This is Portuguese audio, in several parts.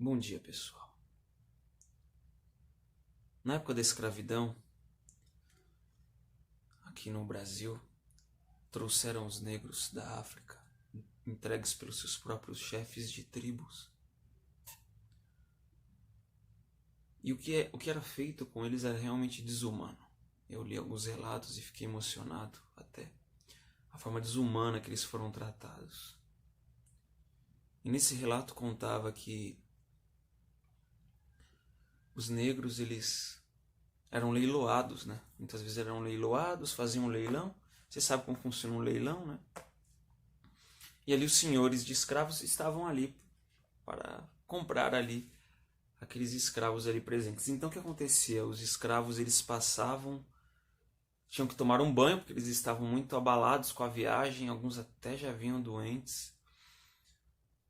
Bom dia, pessoal. Na época da escravidão, aqui no Brasil, trouxeram os negros da África, entregues pelos seus próprios chefes de tribos. E o que era feito com eles era realmente desumano. Eu li alguns relatos e fiquei emocionado até. A forma desumana que eles foram tratados. E nesse relato contava que os negros, eles eram leiloados, né? Muitas vezes eram leiloados, faziam um leilão. Você sabe como funciona um leilão, né? E ali os senhores de escravos estavam ali para comprar ali aqueles escravos ali presentes. Então o que acontecia? Os escravos, eles passavam, tinham que tomar um banho, porque eles estavam muito abalados com a viagem, alguns até já vinham doentes.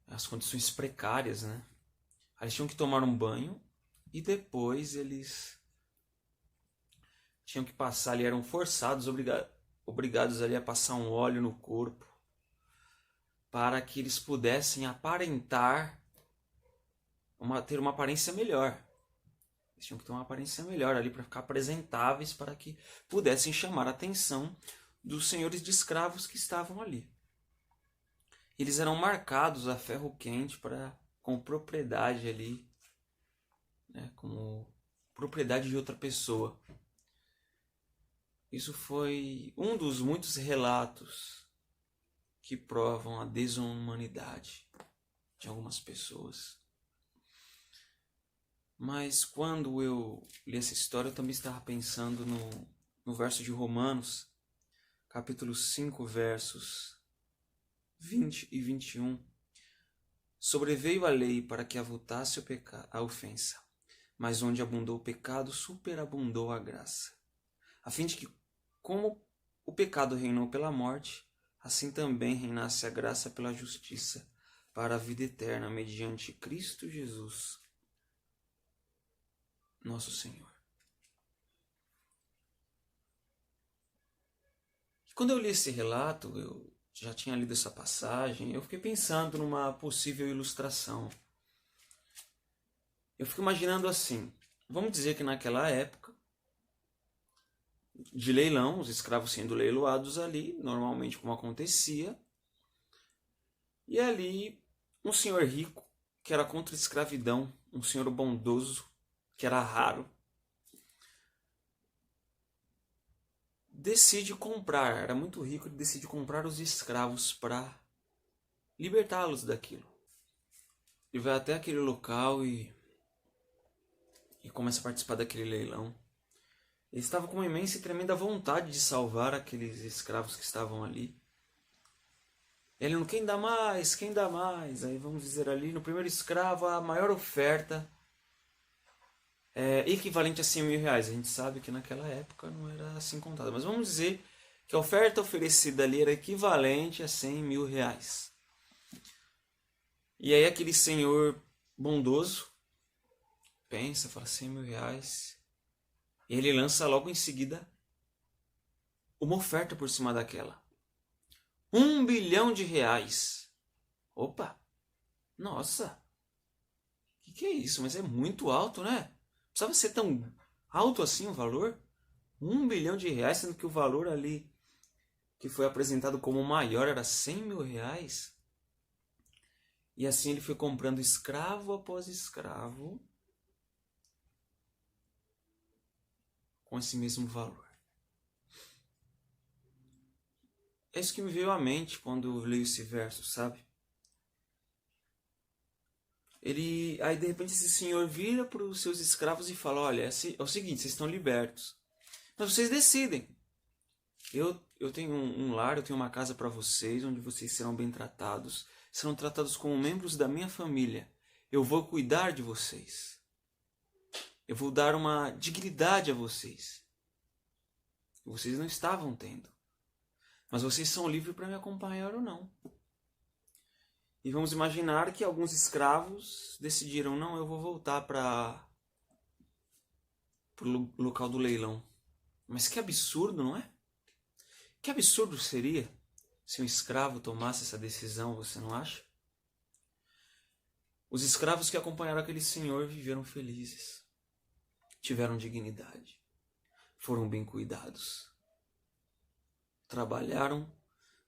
As condições precárias, né? Eles tinham que tomar um banho e depois eles tinham que passar ali, eram forçados, obrigados ali a passar um óleo no corpo para que eles pudessem aparentar, ter uma aparência melhor. Eles tinham que ter uma aparência melhor ali para ficar apresentáveis, para que pudessem chamar a atenção dos senhores de escravos que estavam ali. Eles eram marcados a ferro quente com propriedade ali, né, como propriedade de outra pessoa. Isso foi um dos muitos relatos que provam a desumanidade de algumas pessoas. Mas quando eu li essa história, eu também estava pensando no verso de Romanos, capítulo 5, versos 20 e 21. Sobreveio a lei para que avultasse a ofensa, mas onde abundou o pecado, superabundou a graça. A fim de que, como o pecado reinou pela morte, assim também reinasse a graça pela justiça, para a vida eterna, mediante Cristo Jesus, nosso Senhor. E quando eu li esse relato, eu já tinha lido essa passagem, eu fiquei pensando numa possível ilustração. Eu fico imaginando assim, vamos dizer que naquela época de leilão, os escravos sendo leiloados ali, normalmente como acontecia, e ali um senhor rico, que era contra a escravidão, um senhor bondoso, que era raro, decide comprar, era muito rico, ele decide comprar os escravos para libertá-los daquilo. Ele vai até aquele local e começa a participar daquele leilão. Ele estava com uma imensa e tremenda vontade de salvar aqueles escravos que estavam ali. Ele não, quem dá mais, quem dá mais? Aí vamos dizer ali, no primeiro escravo, a maior oferta é equivalente a 100 mil reais. A gente sabe que naquela época não era assim contado. Mas vamos dizer que a oferta oferecida ali era equivalente a 100 mil reais. E aí aquele senhor bondoso pensa, fala 100 mil reais. E ele lança logo em seguida uma oferta por cima daquela. 1 bilhão de reais. Opa! Nossa! O que é isso? Mas é muito alto, né? Precisava ser tão alto assim o valor? 1 bilhão de reais, sendo que o valor ali que foi apresentado como maior era 100 mil reais. E assim ele foi comprando escravo após escravo com esse mesmo valor. É isso que me veio à mente quando eu leio esse verso, sabe? Aí de repente esse senhor vira para os seus escravos e fala, olha, é o seguinte, vocês estão libertos. Mas vocês decidem. Eu tenho um lar, eu tenho uma casa para vocês, onde vocês serão bem tratados. Serão tratados como membros da minha família. Eu vou cuidar de vocês. Eu vou dar uma dignidade a vocês. Vocês não estavam tendo. Mas vocês são livres para me acompanhar ou não. E vamos imaginar que alguns escravos decidiram, não, eu vou voltar para o local do leilão. Mas que absurdo, não é? Que absurdo seria se um escravo tomasse essa decisão, você não acha? Os escravos que acompanharam aquele senhor viveram felizes, tiveram dignidade, foram bem cuidados. Trabalharam,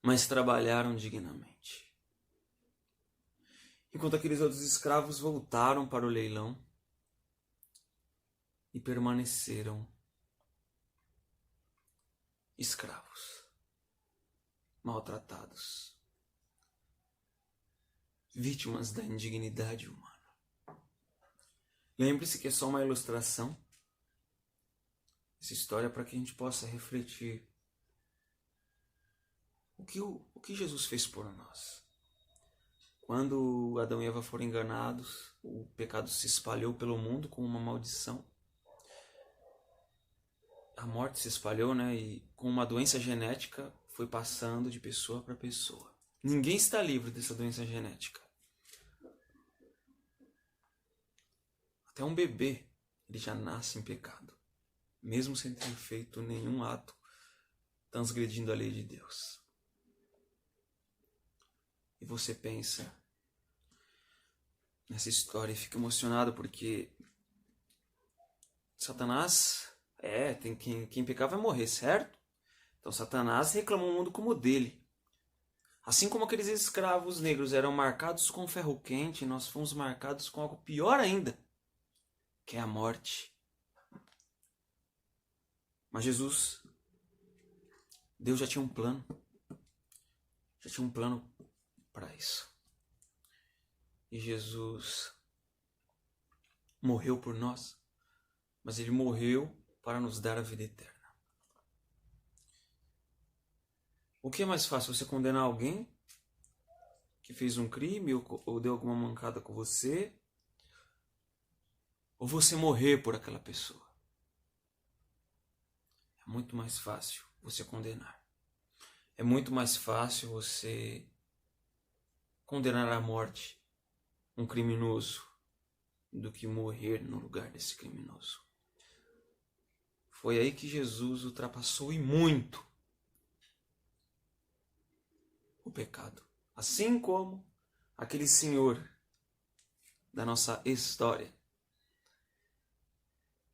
mas trabalharam dignamente. Enquanto aqueles outros escravos voltaram para o leilão e permaneceram escravos, maltratados, vítimas da indignidade humana. Lembre-se que é só uma ilustração, essa história, para que a gente possa refletir o que Jesus fez por nós. Quando Adão e Eva foram enganados, o pecado se espalhou pelo mundo como uma maldição. A morte se espalhou, né? E com uma doença genética foi passando de pessoa para pessoa. Ninguém está livre dessa doença genética. Até um bebê, ele já nasce em pecado, mesmo sem ter feito nenhum ato transgredindo a lei de Deus. E você pensa nessa história e fica emocionado porque Satanás, quem pecar vai morrer, certo? Então Satanás reclamou o mundo como dele. Assim como aqueles escravos negros eram marcados com ferro quente, nós fomos marcados com algo pior ainda, que é a morte. Mas Deus já tinha um plano. Já tinha um plano para isso. E Jesus morreu por nós, mas ele morreu para nos dar a vida eterna. O que é mais fácil? Você condenar alguém que fez um crime ou deu alguma mancada com você? Ou você morrer por aquela pessoa? É muito mais fácil você condenar. É muito mais fácil você condenar à morte um criminoso do que morrer no lugar desse criminoso. Foi aí que Jesus ultrapassou e muito o pecado. Assim como aquele senhor da nossa história.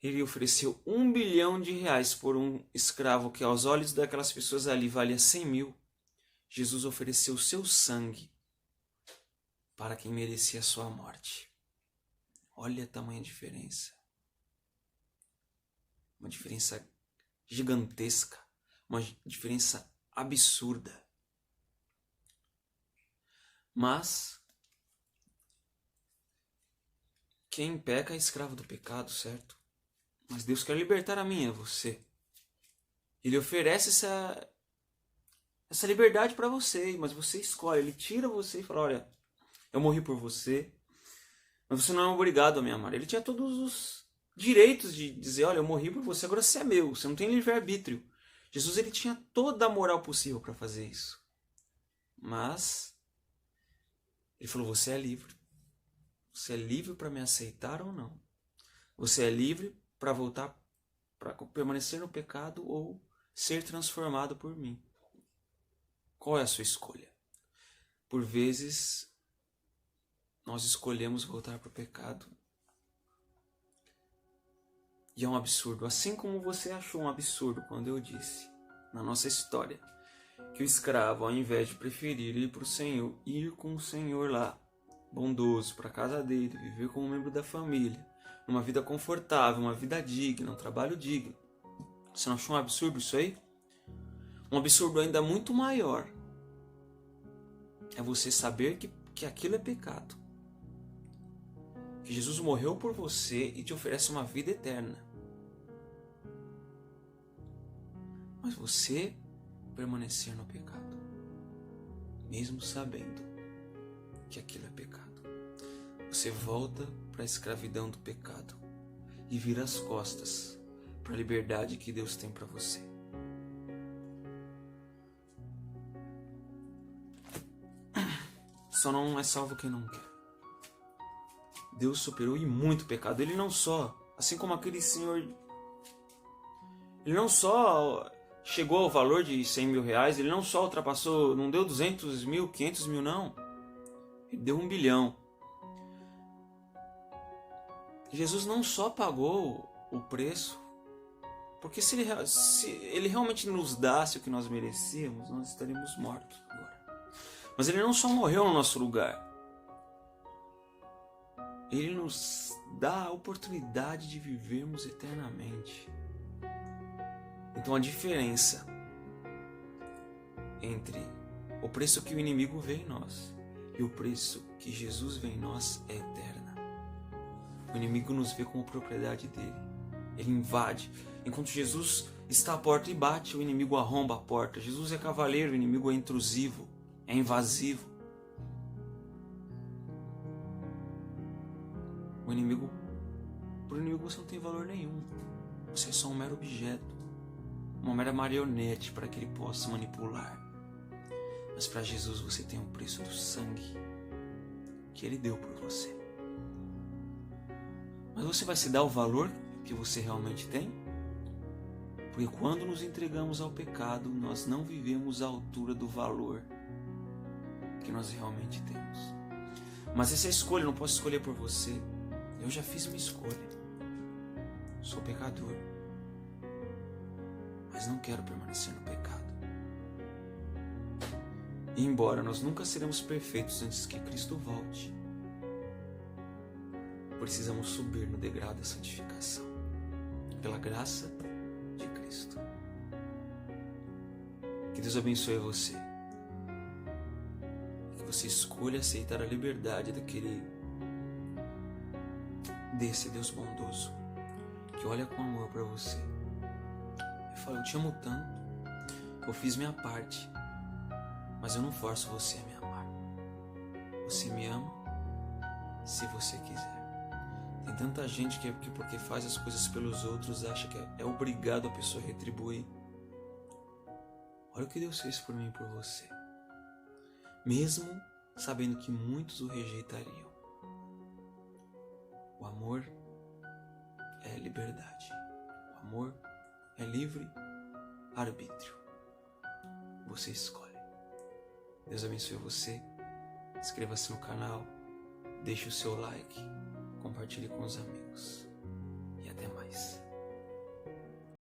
Ele ofereceu R$1 bilhão por um escravo que aos olhos daquelas pessoas ali valia 100 mil. Jesus ofereceu o seu sangue para quem merecia a sua morte. Olha a tamanha diferença. Uma diferença gigantesca. Uma diferença absurda. Mas quem peca é escravo do pecado, certo? Mas Deus quer libertar a mim e a você. Ele oferece essa liberdade para você, mas você escolhe. Ele tira você e fala, olha, eu morri por você, mas você não é obrigado a me amar. Ele tinha todos os direitos de dizer, olha, eu morri por você, agora você é meu, você não tem livre-arbítrio. Jesus, ele tinha toda a moral possível para fazer isso. Mas ele falou, você é livre. Você é livre para me aceitar ou não. Você é livre para voltar, para permanecer no pecado ou ser transformado por mim. Qual é a sua escolha? Por vezes, nós escolhemos voltar para o pecado. E é um absurdo. Assim como você achou um absurdo quando eu disse, na nossa história, que o escravo, ao invés de preferir ir para o Senhor, ir com o Senhor lá, bondoso, para a casa dele, viver como membro da família, uma vida confortável, uma vida digna, um trabalho digno. Você não achou um absurdo isso aí? Um absurdo ainda muito maior é você saber que aquilo é pecado. Que Jesus morreu por você e te oferece uma vida eterna. Mas você permanecer no pecado, mesmo sabendo que aquilo é pecado. Você volta para a escravidão do pecado e vira as costas para a liberdade que Deus tem para você. Só não é salvo quem não quer. Deus superou e muito pecado. Ele não só, assim como aquele senhor, ele não só chegou ao valor de 100 mil reais, ele não só ultrapassou, não deu 200 mil, 500 mil, não. Ele deu 1 bilhão. Jesus não só pagou o preço, porque se ele realmente nos dasse o que nós merecíamos, nós estaríamos mortos agora. Mas ele não só morreu no nosso lugar, ele nos dá a oportunidade de vivermos eternamente. Então a diferença entre o preço que o inimigo vê em nós e o preço que Jesus vê em nós é eterna. O inimigo nos vê como propriedade dele. Ele invade. Enquanto Jesus está à porta e bate, o inimigo arromba a porta. Jesus é cavaleiro, o inimigo é intrusivo, é invasivo. Para o inimigo você não tem valor nenhum. Você é só um mero objeto, uma mera marionete para que ele possa manipular. Mas para Jesus você tem o preço do sangue que ele deu por você. Mas você vai se dar o valor que você realmente tem? Porque quando nos entregamos ao pecado, nós não vivemos à altura do valor que nós realmente temos. Mas essa é a escolha, eu não posso escolher por você. Eu já fiz minha escolha. Sou pecador. Mas não quero permanecer no pecado. E embora nós nunca seremos perfeitos antes que Cristo volte, precisamos subir no degrau da santificação, pela graça de Cristo. Que Deus abençoe você. Que você escolha aceitar a liberdade desse Deus bondoso, que olha com amor para você. Eu falo, eu te amo tanto, eu fiz minha parte, mas eu não forço você a me amar. Você me ama se você quiser. Tem tanta gente que porque faz as coisas pelos outros acha que é obrigado a pessoa retribuir. Olha o que Deus fez por mim e por você. Mesmo sabendo que muitos o rejeitariam. O amor é liberdade. O amor é livre arbítrio. Você escolhe. Deus abençoe você. Inscreva-se no canal. Deixe o seu like. Compartilhe com os amigos.